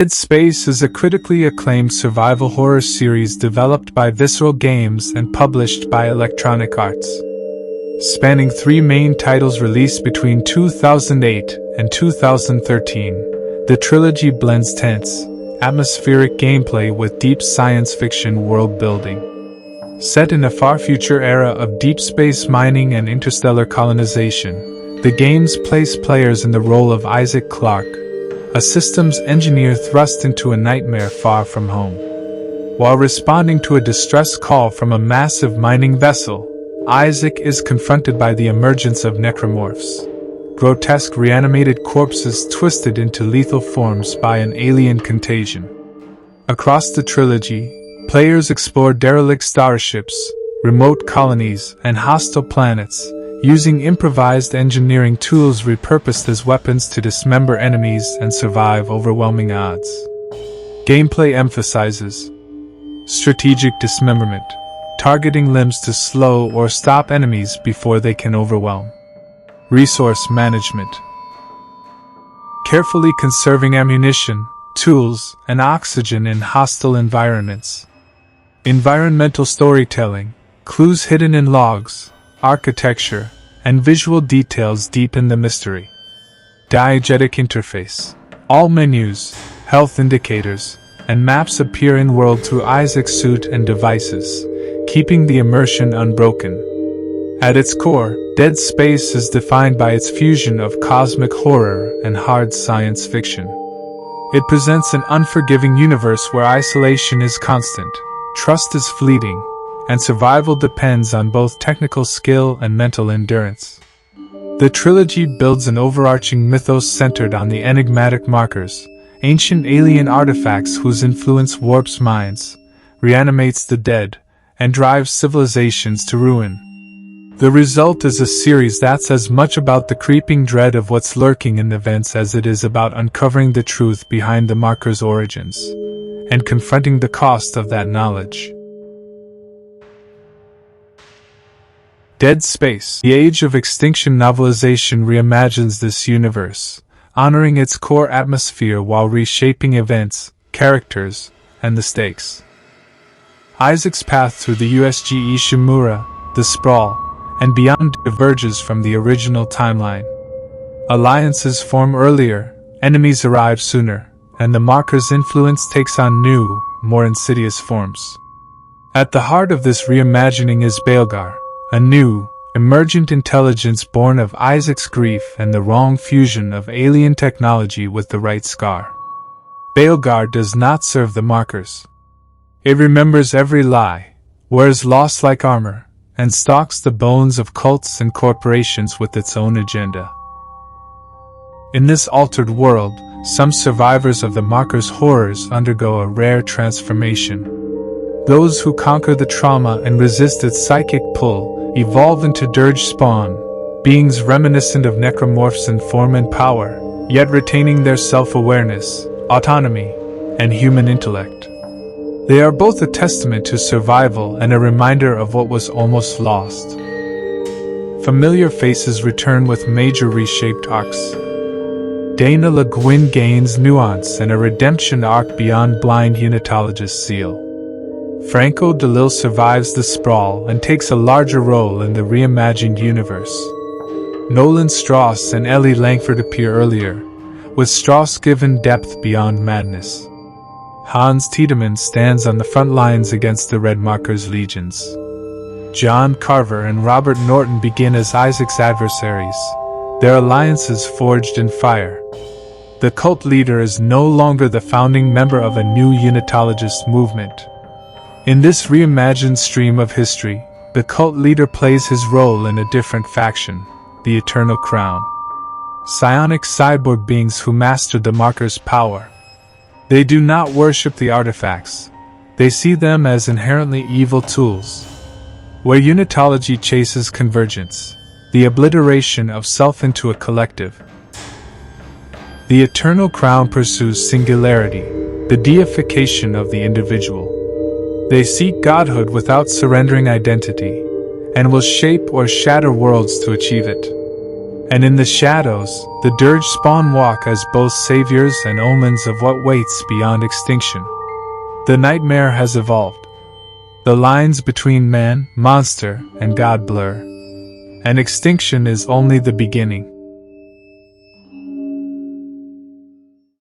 Dead Space is a critically acclaimed survival horror series developed by Visceral Games and published by Electronic Arts. Spanning 3 main titles released between 2008 and 2013, the trilogy blends tense, atmospheric gameplay with deep science fiction world building. Set in a far future era of deep space mining and interstellar colonization, the games place players in the role of Isaac Clarke, a systems engineer thrust into a nightmare far from home. While responding to a distress call from a massive mining vessel, Isaac is confronted by the emergence of necromorphs, grotesque reanimated corpses twisted into lethal forms by an alien contagion. Across the trilogy, players explore derelict starships, remote colonies, and hostile planets, using improvised engineering tools repurposed as weapons to dismember enemies and survive overwhelming odds. Gameplay emphasizes strategic dismemberment, targeting limbs to slow or stop enemies before they can overwhelm. Resource management, carefully conserving ammunition, tools, and oxygen in hostile environments. Environmental storytelling, clues hidden in logs, architecture, and visual details deepen the mystery. Diegetic interface. All menus, health indicators, and maps appear in-world through Isaac's suit and devices, keeping the immersion unbroken. At its core, Dead Space is defined by its fusion of cosmic horror and hard science fiction. It presents an unforgiving universe where isolation is constant, trust is fleeting, and survival depends on both technical skill and mental endurance. The trilogy builds an overarching mythos centered on the enigmatic markers, ancient alien artifacts whose influence warps minds, reanimates the dead, and drives civilizations to ruin. The result is a series that's as much about the creeping dread of what's lurking in the vents as it is about uncovering the truth behind the marker's origins, and confronting the cost of that knowledge. Dead Space, The Age of Extinction novelization reimagines this universe, honoring its core atmosphere while reshaping events, characters, and the stakes. Isaac's path through the USG Ishimura, the Sprawl, and beyond diverges from the original timeline. Alliances form earlier, enemies arrive sooner, and the marker's influence takes on new, more insidious forms. At the heart of this reimagining is Baelgar, a new, emergent intelligence born of Isaac's grief and the wrong fusion of alien technology with the right scar. Baelgar does not serve the markers. It remembers every lie, wears loss like armor, and stalks the bones of cults and corporations with its own agenda. In this altered world, some survivors of the marker's horrors undergo a rare transformation. Those who conquer the trauma and resist its psychic pull evolve into dirge spawn, beings reminiscent of necromorphs in form and power, yet retaining their self-awareness, autonomy, and human intellect. They are both a testament to survival and a reminder of what was almost lost. Familiar faces return with major reshaped arcs. Dana Le Guin gains nuance and a redemption arc beyond blind unitologist seal. Franco DeLille survives the sprawl and takes a larger role in the reimagined universe. Nolan Strauss and Ellie Langford appear earlier, with Strauss given depth beyond madness. Hans Tiedemann stands on the front lines against the Red Marker's legions. John Carver and Robert Norton begin as Isaac's adversaries, their alliances forged in fire. The cult leader is no longer the founding member of a new unitologist movement. In this reimagined stream of history, the cult leader plays his role in a different faction, the Eternal Crown. Psionic cyborg beings who mastered the marker's power. They do not worship the artifacts. They see them as inherently evil tools. Where unitology chases convergence, the obliteration of self into a collective. The Eternal Crown pursues singularity, the deification of the individual. They seek godhood without surrendering identity, and will shape or shatter worlds to achieve it. And in the shadows, the dirge spawn walk as both saviors and omens of what waits beyond extinction. The nightmare has evolved. The lines between man, monster, and God blur. And extinction is only the beginning.